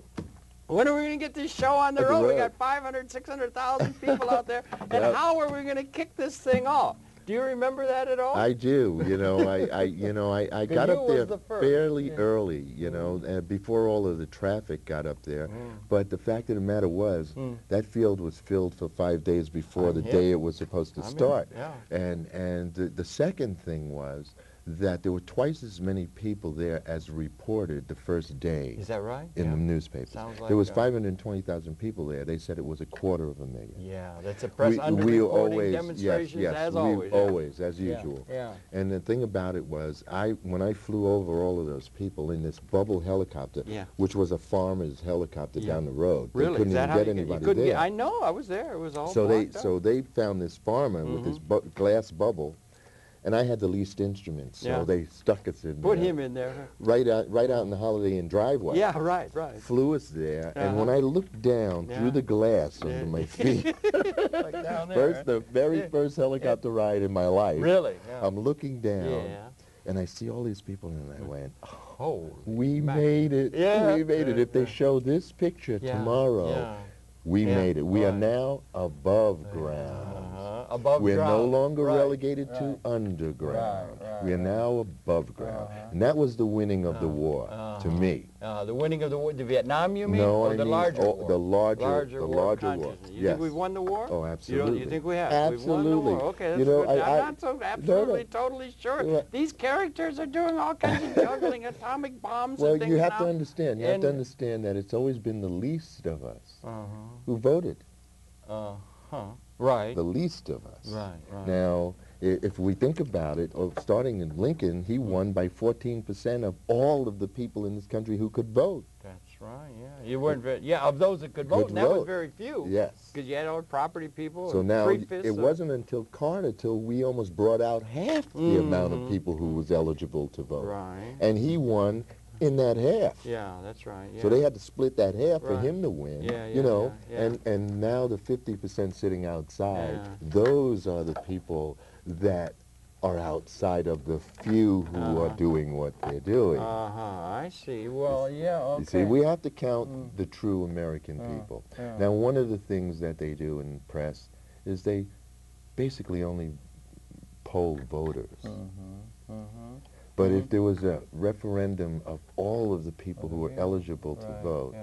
when are we going to get this show on the road? We got 500, 600,000 people out there, and how are we going to kick this thing off? Do you remember that at all? I do. You know, I got up there fairly early. You know, before all of the traffic got up there. But the fact of the matter was, that field was filled for 5 days before the day it was supposed to start. And the second thing was that there were twice as many people there as reported the first day. Is that right? In the newspapers. Sounds like there was 520,000 people there. They said it was 250,000. Yeah, that's a press underreporting, demonstrations, yes, as always. Always, as usual. Yeah. And the thing about it was, when I flew over all of those people in this bubble helicopter, which was a farmer's helicopter down the road. Really? They couldn't even get anybody there. I know, I was there. It was all so they found this farmer with this glass bubble, and I had the least instruments, so they stuck us in Put there. him in there. Right out in the Holiday Inn driveway. Yeah, right. Flew us there, and when I looked down through the glass under my feet, like down there, the very first helicopter ride in my life. Really? I'm looking down, and I see all these people, and I went, "Oh, we made it! We made it! If they show this picture tomorrow, we made it. We are now above ground." We're no longer relegated to underground. We are now above ground. And that was the winning of the war, to me. The winning of the war, the Vietnam, you mean? No, or the larger war? The larger war. You think we've won the war? Oh, absolutely. You think we have? Absolutely. We've won the war. Okay, that's good. I'm not so absolutely, totally sure. These characters are doing all kinds of juggling atomic bombs and things. Well, you have to understand. You have to understand that it's always been the least of us who voted. Right. The least of us. Right. Now, if we think about it, starting in Lincoln, he won by 14% of all of the people in this country who could vote. That's right, yeah. You weren't very, of those that could vote, and that was very few. Yes. Because you had old property people. So now, it wasn't until Carter till we almost brought out half the amount of people who was eligible to vote. Right. And he won in that half. Yeah, that's right. Yeah. So they had to split that half for him to win. You know, yeah. And now the 50% sitting outside, those are the people that are outside of the few who are doing what they're doing. I see. Well, yeah, okay. You see, we have to count the true American people. Now, one of the things that they do in press is they basically only poll voters. But if there was a referendum of all of the people who were eligible to vote,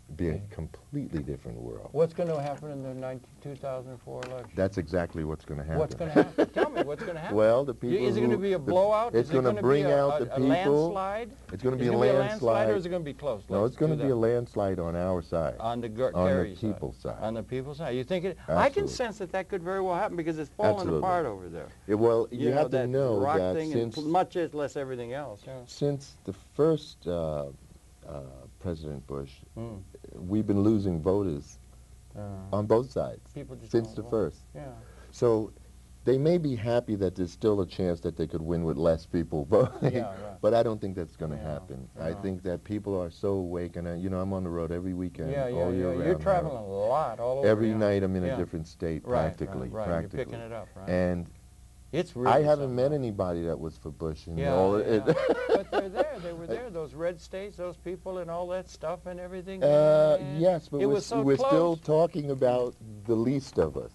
it'd be a completely different world. What's going to happen in the 2004 election? That's exactly what's going to happen. What's going to happen? Tell me, what's going to happen? Well, the people Is it going to be a blowout? It's going to bring out the people. A landslide? It's going to be a landslide, or is it going to be close? No, it's going to be a landslide on our side. On the people's side. On the people's side. You think it? Absolutely. I can sense that could very well happen because it's falling apart over there. Well, you have to know rock that thing since and much less everything else. Since the first President Bush, we've been losing voters on both sides since the first. So they may be happy that there's still a chance that they could win with less people voting, but I don't think that's going to happen. I think that people are so awake, and you know, I'm on the road every weekend, all year round. You're traveling a lot, all over. Every night I'm in a different state, practically. You're picking it up, right? And it's really I haven't met anybody that was for Bush. And but they're there. They were there. Those red states, those people, and all that stuff and everything. Yes, but we're close. Still talking about the least of us.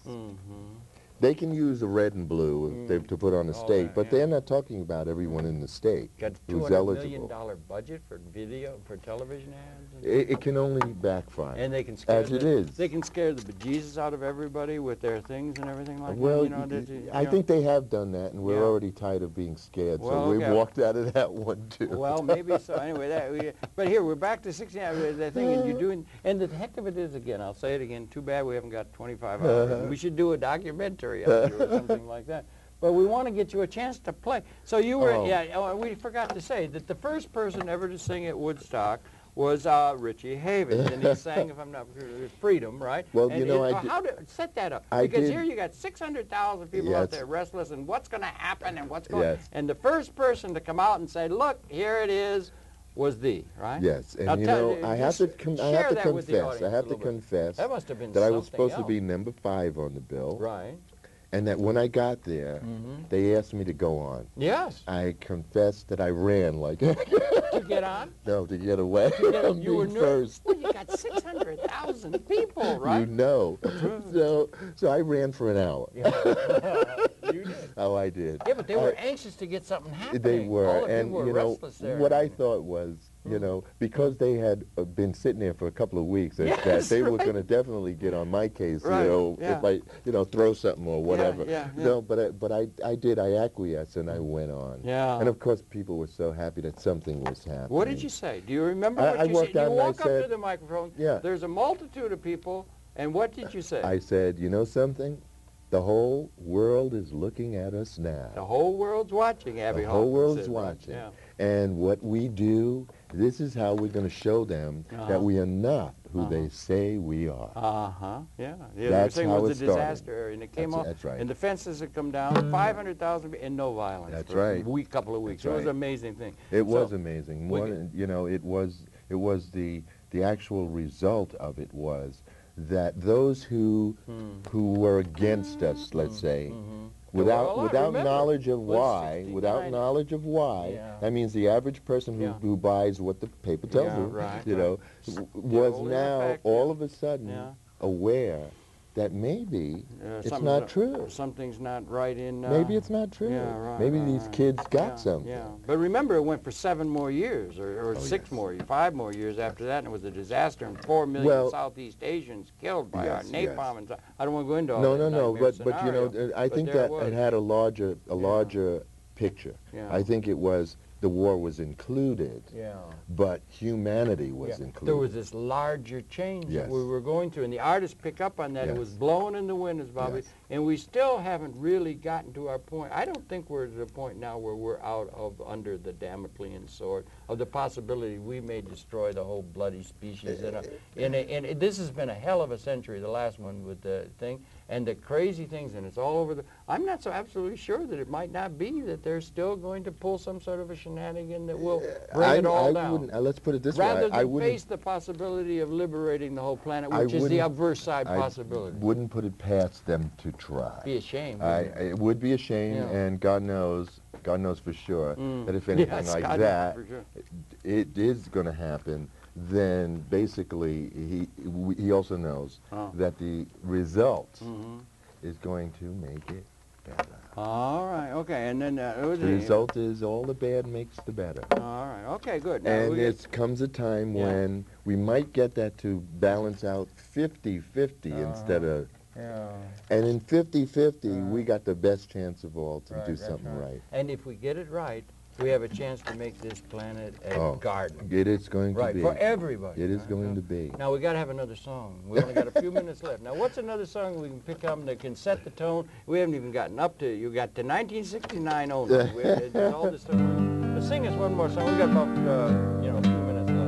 They can use the red and blue to put on the state, but they're not talking about everyone in the state who's eligible. Got a $200 million budget for video, for television ads? It can only backfire. And they can scare as it is. They can scare the bejesus out of everybody with their things and everything like that. Well, you know, I think they have done that, and we're already tired of being scared, so we've walked out of that one too. Well, maybe so. Anyway, but here we're back to 69. That thing, and you're doing, and the heck of it is again. I'll say it again. Too bad we haven't got 25 hours. We should do a documentary or something like that. But we want to get you a chance to play. So you were, we forgot to say that the first person ever to sing at Woodstock was Richie Havens, and he sang, if I'm not Freedom, right? Well, and you know, how to set that up? Because here you got 600,000 people out there restless, and what's going to happen, and what's going. And the first person to come out and say, "Look, here it is," was thee, right? Yes, and now, you know, I have to confess that must have been that I was supposed to be number 5 on the bill. Right. And that when I got there, they asked me to go on. Yes. I confessed that I ran like to get on? No, to get away. You were first. Well, you got 600,000 people, right? You know. So I ran for an hour. You did. Oh, I did. Yeah, but they were anxious to get something happening. They were. All the and people were you know, restless there. What I thought was, you know, because they had been sitting there for a couple of weeks, that they were going to definitely get on my case, you know, if I, you know, throw something or whatever. No, but I did. I acquiesced and I went on. And of course, people were so happy that something was happening. What did you say? Do you remember what you said? You walk up to the microphone. There's a multitude of people, and what did you say? I said, you know something? The whole world is looking at us now. The whole world's watching, Abby. The whole world's watching. And what we do, this is how we're going to show them that we are not who they say we are. That's how it was a disaster area, and it came off. That's right. And the fences had come down, 500,000, and no violence. That's for right. a couple of weeks. It was an amazing thing. It was amazing. You know, it was the actual result of it was that those who were against us, let's say, without knowledge of why, that means the average person who buys what the paper tells them, you know, was now all of a sudden aware that maybe it's not true. Something's not right in... maybe it's not true. Maybe these kids got something. But remember, it went for 7 more years, or 6 more, 5 more years after that, and it was a disaster, and 4 million Southeast Asians killed by our napalm. And I don't want to go into all that. No, but you know, I think that it had a larger picture. I think it was the war was included, but humanity was included. There was this larger change that we were going through, and the artists pick up on that. It was blowing in the wind, as Bobby, and we still haven't really gotten to our point. I don't think we're at a point now where we're out of under the Damoclean sword of the possibility we may destroy the whole bloody species. And this has been a hell of a century, the last one with the thing, and the crazy things, and it's all over the... I'm not so absolutely sure that it might not be that they're still going to pull some sort of a shenanigan that will bring it all down. Let's put it this way. Rather than face the possibility of liberating the whole planet, which is the adverse side possibility. I wouldn't put it past them to try. Be a shame. It would be a shame, and God knows for sure that if anything like that, it is going to happen. Then basically he also knows that the result is going to make it better. All right, okay, and then the result is all the bad makes the better. All right, okay, good. Now and it comes a time when we might get that to balance out 50-50 instead of... And in 50-50, we got the best chance of all to do something right. And if we get it right, we have a chance to make this planet a garden. It is going to be. For everybody. It is going to be. Now, we got to have another song. We only got a few minutes left. Now, what's another song we can pick up that can set the tone? We haven't even gotten up to, you got to 1969 only. There's all this stuff. But sing us one more song. We got about, you know, a few minutes left.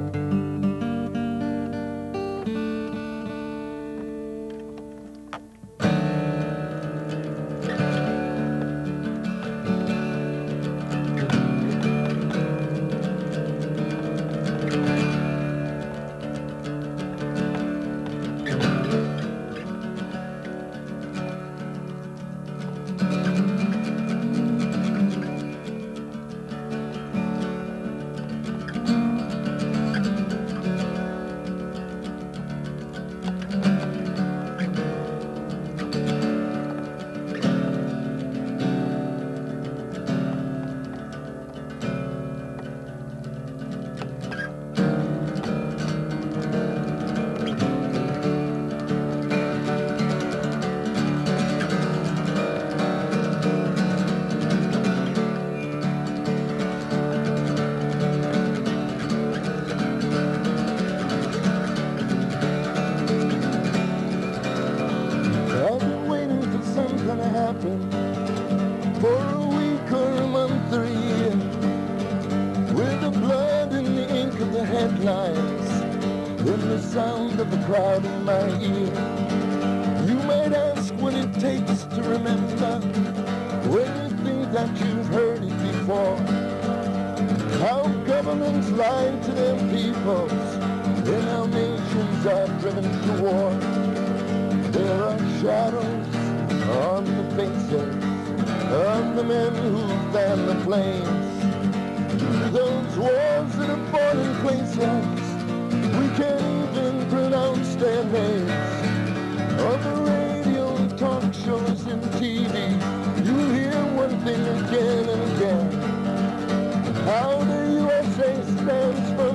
Crowd in my ear. You might ask what it takes to remember when you think that you've heard it before. How governments lie to their peoples and how nations are driven to war. There are shadows on the faces of the men who fan the flames. To those wars that are fought in places we can't even pronounce their names. On the radio and talk shows and TV, you hear one thing again and again. How the USA stands for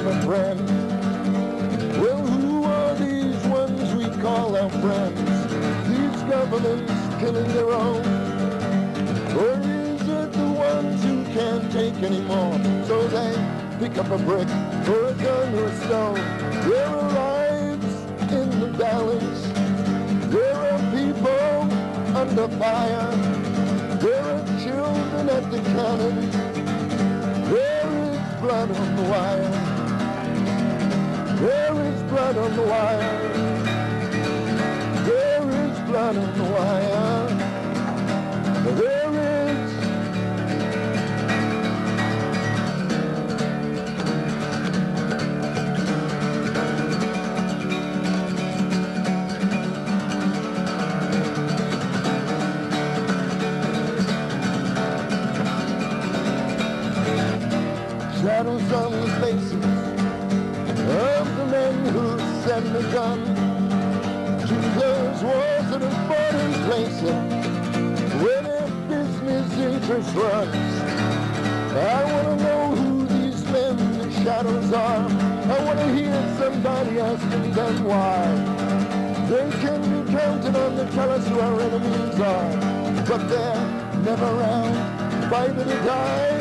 them a friend. Well, who are these ones we call our friends? These governments killing their own? Or is it the ones who can't take anymore? So they pick up a brick or a gun or a stone. There are lives in the balance. There are people under fire. There are children at the cannon. There is blood on the wire. There is blood on the wire. There is blood on the wire. There is. Shadows on the faces of the men who send the gun to those wars that are fought in places where their business interest runs. I want to know who these men in the shadows are. I want to hear somebody asking them why. They can be counted on to tell us who our enemies are, but they're never around, fighting to die.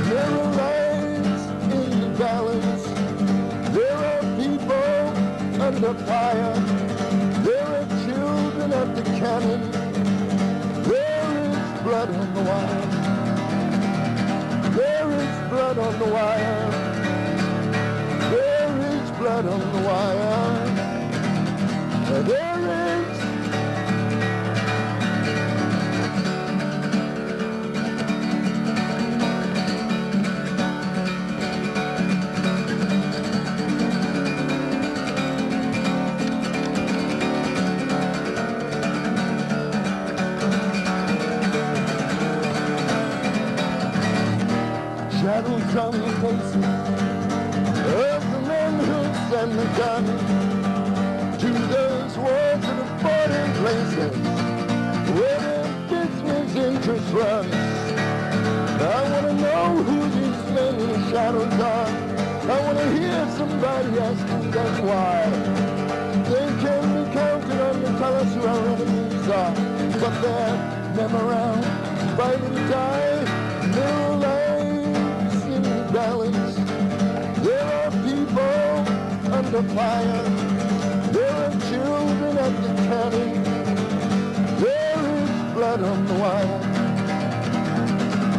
There are lives in the balance. There are people under fire. There are children at the cannon. There is blood on the wire. There is blood on the wire. There is blood on the wire. There is. Shadows on the faces of the men who send the gun to those wars that are fought in places where their business interest runs. I want to know who these men in the shadows are. I want to hear somebody asking them why. They can be counted on to tell us who our enemies are, but they're never around, fighting to die. There are lives in the balance. There are people under fire. There are children at the cannon. There is blood on the wire.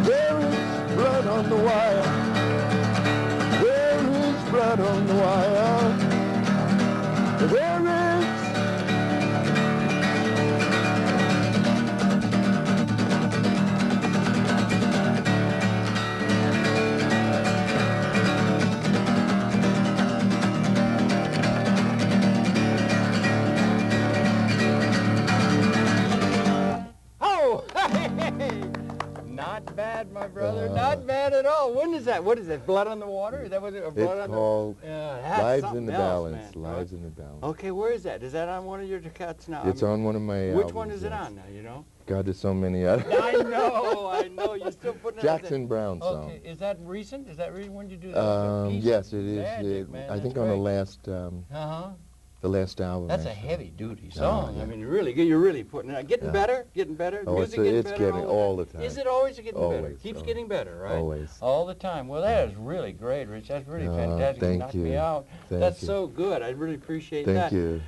There is blood on the wire. There is blood on the wire. There is. Not bad, my brother. Not bad at all. When is that? What is that? Blood on the water? Is that what it? Or blood It's on called Lives in the Balance. Man. Lives in the Balance. Okay, where is that? Is that on one of your cuts now? It's on one of my albums. Which one is it on now, you know? God, there's so many others. I know. You're still putting it out Jackson there. Brown song. Okay, is that recent? Is that recent when you do that? Yes, it is. Magic, man, I think that's on great. the last album. That's a actually. heavy-duty song. yeah. I mean, really, you're really putting it out. Getting better. Oh, Music it's getting better. all the time. Is it always getting better? Always, Keeps always. getting better, right? Always. All the time. Well, that is really great, Rich. That's really fantastic. Thank You knocked you. me out. Thank That's you. so good. I really appreciate that. Thank you.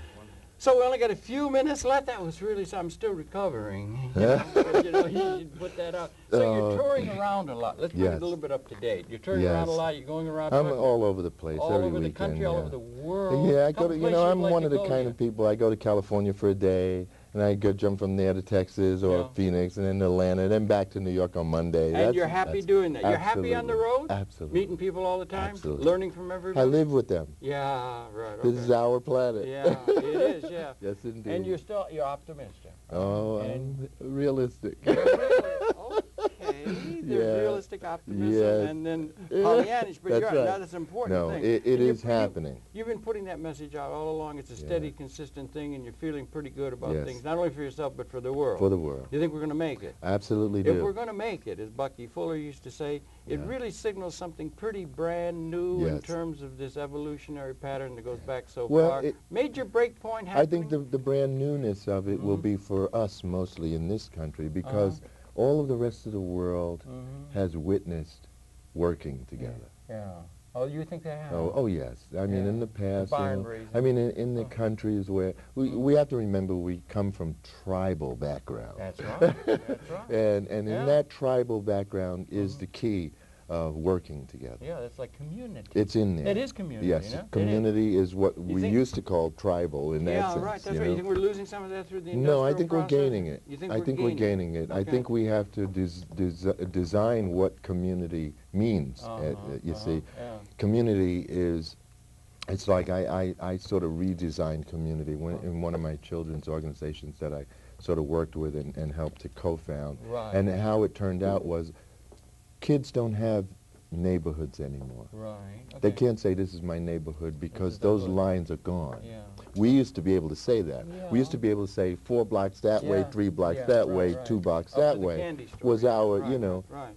So we only got a few minutes left. That was really something. I'm still recovering. You know, you should put that out. So you're touring around a lot. Let's bring it a little bit up to date. You're touring around a lot. You're going around. I'm all over the place all every over weekend. the country, all over the world. Yeah, I go to. Couple You know, places I'm you'd like one to of the go kind to. of people. I go to California for a day, and I go jump from there to Texas or Phoenix, and then to Atlanta, then back to New York on Monday. And you're happy doing that. You're happy on the road? Absolutely. Meeting people all the time? Absolutely. Learning from everybody? I live with them. Yeah, right. Okay. This is our planet. Yeah, it is, yeah. Yes, indeed. And you're optimistic. Oh, and I'm realistic. okay. There's realistic optimism and then Pollyannish, but that's you're right. Now that's an important no, thing. it is happening. You've been putting that message out all along. It's a steady, consistent thing, and you're feeling pretty good about things, not only for yourself, but for the world. For the world. You think we're going to make it? Absolutely do. If we're going to make it, as Bucky Fuller used to say, it really signals something pretty brand new in terms of this evolutionary pattern that goes back so far. Major break point happening? I think the brand newness of it will be for us mostly in this country, because all of the rest of the world has witnessed working together. Yeah. Oh, you think they have? Oh yes. I mean, in the past, I mean, in the countries where we have to remember we come from tribal background. That's right. That's right. And in that tribal background is the key of working together. Yeah, that's like community. It's in there. It is community. Yes, you know? community is what we used to call tribal in that sense. Yeah, right. That's right. You think we're losing some of that through the No, I industrial think process? we're gaining it. You think I think we're gaining it. Okay. I think we have to design what community means. You see, community is. It's like I sort of redesigned community in one of my children's organizations that I sort of worked with and helped to co-found. Right. And how it turned out was, kids don't have neighborhoods anymore. Right. Okay. They can't say this is my neighborhood because those lines are gone. Yeah. We used to be able to say that. Yeah. We used to be able to say 4 blocks that way, 3 blocks that way, 2 blocks that way was our, you know. Right.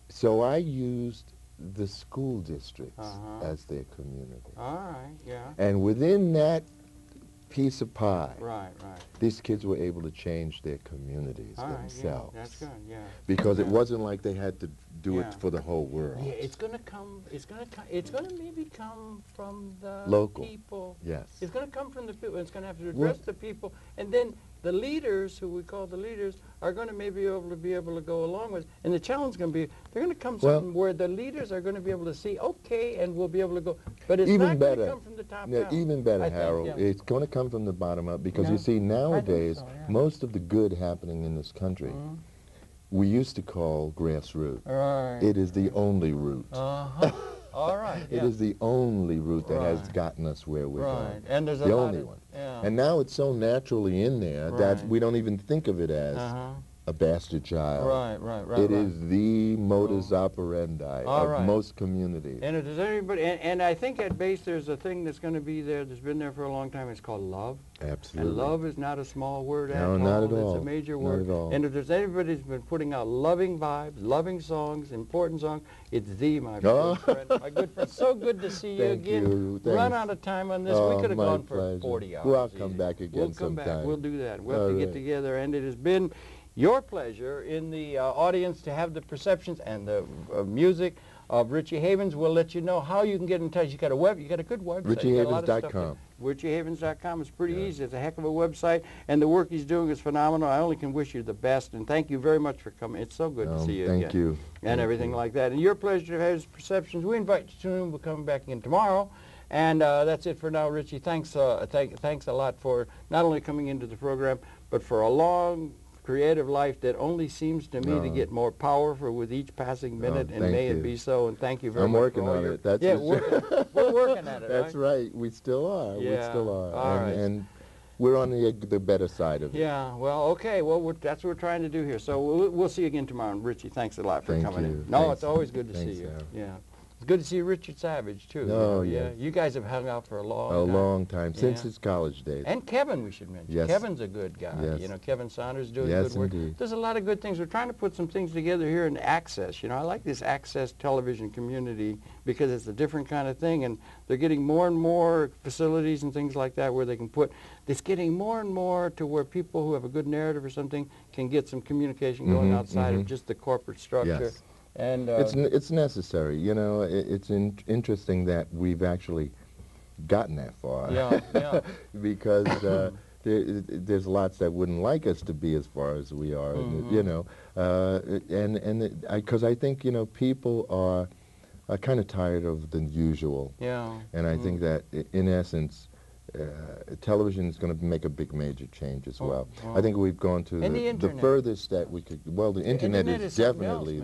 So I used the school districts as their community. All right, yeah. And within that piece of pie, right. these kids were able to change their communities themselves. Yeah, that's good, yeah. Because it wasn't like they had to do it for the whole world. Yeah, it's gonna maybe come from the local people. Yes. It's gonna come from the people. It's gonna have to address the people, and then the leaders, who we call the leaders, are going to maybe be able to go along with. And the challenge is going to be, they're going to come something where the leaders are going to be able to see, okay, and we'll be able to go. But it's not going to come from the top down. Even better, Harold. It's going to come from the bottom up, because you see, nowadays, most of the good happening in this country, we used to call grassroots. Right. It is the only route. All right. It is the only route that has gotten us where we're going. And there's the only one. Yeah. And now it's so naturally in there that we don't even think of it as a bastard child. Right. It is the modus operandi of most communities. And if there's anybody, and I think at base there's a thing that's going to be there, that's been there for a long time. It's called love. Absolutely. And love is not a small word at all. all. No, not at all. It's a major word. Not at all. And if there's anybody who's been putting out loving vibes, loving songs, important songs, it's thee, my good friend. My good friend. So good to see you again. Run out of time on this. We could have gone for 40 hours. Well, I'll come back again We'll come sometime. back. We'll do that. We'll have to get together. And it has been your pleasure in the audience to have the perceptions and the music of Richie Havens. We'll let you know how you can get in touch. You got a good website. RichieHavens.com. RichieHavens.com is pretty easy. It's a heck of a website, and the work he's doing is phenomenal. I only can wish you the best, and thank you very much for coming. It's so good to see you again. Thank you. And everything like that. And your pleasure to have his perceptions. We invite you to tune in. We'll come back again tomorrow. And that's it for now, Richie. Thanks a lot for not only coming into the program, but for a long creative life that only seems to me to get more powerful with each passing minute, and may it be so. And thank you very much. I'm working on it. That's we're working at it. That's right. We still are. Yeah. We still are. All right. And we're on the better side of it. Yeah. Well, okay. Well, that's what we're trying to do here. So we'll see you again tomorrow. And Richie, thanks a lot for coming in. No, it's always good to see you. Yeah. It's good to see Richard Savage, too. Oh, yeah. You guys have hung out for a long time. Since his college days. And Kevin, we should mention. Yes. Kevin's a good guy. Yes. You know, Kevin Saunders doing good work. Indeed. There's a lot of good things. We're trying to put some things together here in Access. You know, I like this Access television community because it's a different kind of thing, and they're getting more and more facilities and things like that where they can put, it's getting more and more to where people who have a good narrative or something can get some communication going outside of just the corporate structure. Yes. And it's necessary. You know, it's interesting that we've actually gotten that far. Yeah. Because there's lots that wouldn't like us to be as far as we are. You know, because I think, you know, people are kind of tired of the usual. Yeah. And I think that in essence, television is going to make a big major change as well. I think we've gone to the furthest that we could. Well, the internet is definitely